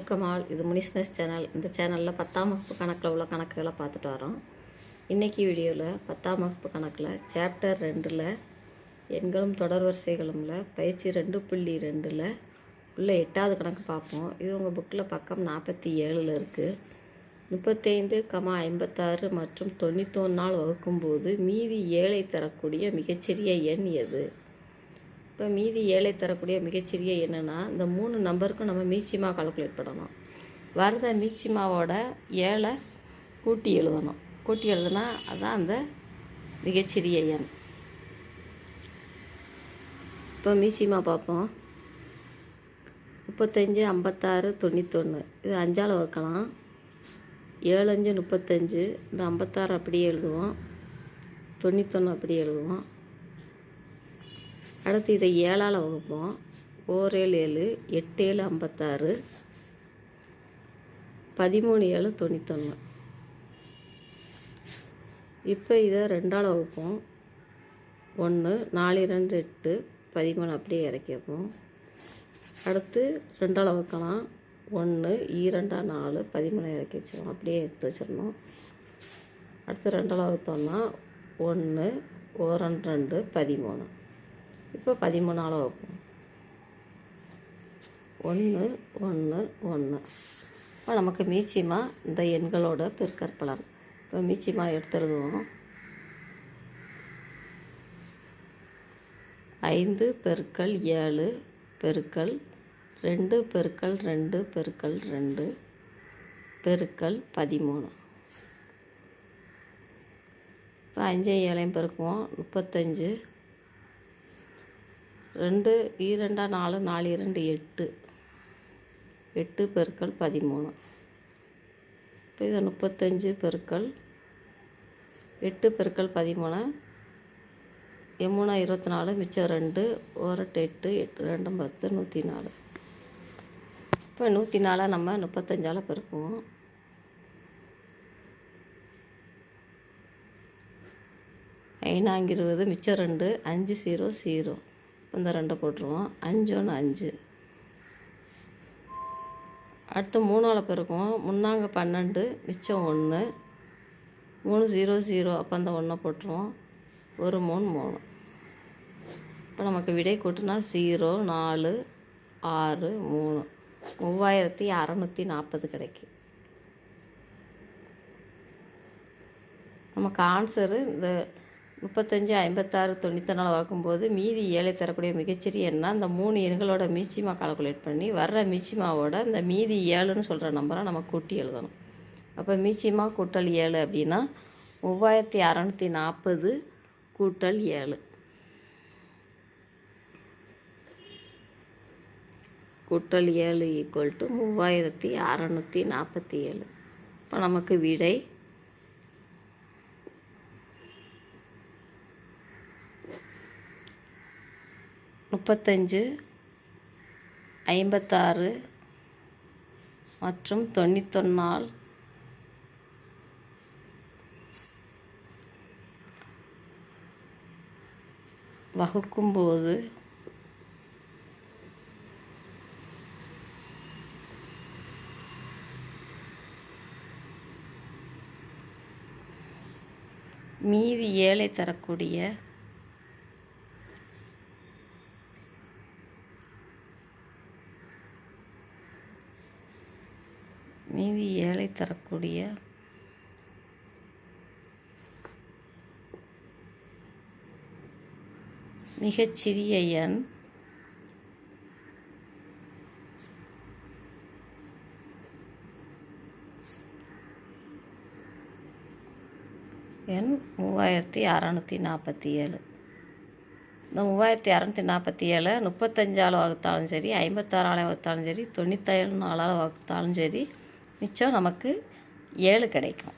Welcome all. இது Munis maze channel. இந்த சேனலில் 10ஆம் வகுப்பு கணக்கில் உள்ள கணக்குகளை பார்த்துட்டு வரோம். இன்றைக்கி வீடியோவில் 10ஆம் வகுப்பு கணக்கில் சாப்டர் 2ல் எண்களும் தொடர் வரிசைகளும்ல பயிற்சி 2.2ல் உள்ள 8வது கணக்கு பார்ப்போம். இது உங்கள் புக்கில் பக்கம் 47 இருக்குது. 35, 56 மற்றும் 91 வகுக்கும்போது மீதி 7 தரக்கூடிய மிகச்சிறிய எண் எது? இப்போ மீதி 7 தரக்கூடிய மிகச்சிறிய எண்ணுன்னா இந்த 3 நம்பருக்கும் நம்ம மீச்சிமா கால்குலேட் பண்ணணும். வரத மீச்சிமாவோட 7 கூட்டி எழுதணும். கூட்டி எழுதுனா அதுதான் அந்த மிகச்சிறிய எண். இப்போ மீச்சிமா பார்ப்போம். 35, 56, 91 இது 5ஆல் வகுக்கலாம். 7 5 35. இந்த 56 அப்படியே எழுதுவோம், 91 அப்படியே எழுதுவோம். அடுத்து இதை 7ஆல் வகுப்போம். 4 7 8 7 56, 13 7 91. இப்போ இதை 2ஆல் வகுப்போம். 1 4 2 8 13 அப்படியே இறக்கி வைப்போம். அடுத்து 2ஆல் வகுக்கலாம். 1 2 4 13 இறக்கி வச்சிடும், அப்படியே எடுத்து வச்சிடணும். அடுத்து 2ஆல் வகுத்தோம்னா 1 1 2 13. இப்போ 13ஆல் வைப்போம். 1 1 1. இப்போ நமக்கு மீச்சிமா இந்த எண்களோட பெருக்கற்பலன். இப்போ மீச்சிமா எடுத்துருவோம். 5 பெருக்கல் 7 பெருக்கல் 2 பெருக்கல் 2 பெருக்கல் 2 பெருக்கல் 13. இப்போ 5 7 பெருக்குவோம். 35. 2 2 4 4 2 8 8 பெருக்கல் 13. இப்போ இதை 35 பெருக்கல் 8 பெருக்கல் 13 3 24 மிச்சம் 2 1 8 8 2 10 104. இப்போ 104 நம்ம 35ஆல் பெருக்குவோம். 5 20 மிச்சம் 2 5 0 0. இந்த 2 போட்டுருவோம். 5 1 5. அடுத்து 3ஆல் பெருக்குவோம். 3 12 மிச்சம் 1 3 0 0. அப்போ அந்த 1 போட்டுருவோம். 1 3 3. இப்போ நமக்கு விடை கூட்டுனா 0 4 6 3 3640 கிடைக்கும். நமக்கு ஆன்சரு இந்த 35 56 94 பார்க்கும்போது மீதி 7 தரக்கூடிய மிகச்சிறிய எண்ணா இந்த 3 எண்களோட மீச்சிமா கால்குலேட் பண்ணி வர்ற மீச்சிமாவோட இந்த மீதி 7ன்னு சொல்கிற நம்பரை நம்ம கூட்டி எழுதணும். அப்போ மீச்சிமா கூட்டல் 7 அப்படின்னா 3640 கூட்டல் 7 கூட்டல் 7 ஈக்குவல் டு 3647. இப்போ நமக்கு விடை 35 56 மற்றும் 91 வகுக்கும்போது மீதி 7 தரக்கூடிய மிகச்சிறிய எண் எண் 3647. இந்த 3647 35ஆல் வகுத்தாலும் சரி, 56ஆல் வகுத்தாலும் சரி, 94ஆல் வகுத்தாலும் சரி, மிச்சம் நமக்கு 7 கிடைக்கும்.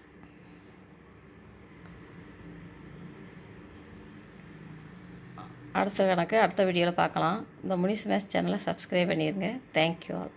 அடுத்த கணக்கு அடுத்த வீடியோவில் பார்க்கலாம். இந்த முனிஸ் மேஸ் சேனலை சப்ஸ்கிரைப் பண்ணிடுங்க. Thank you all.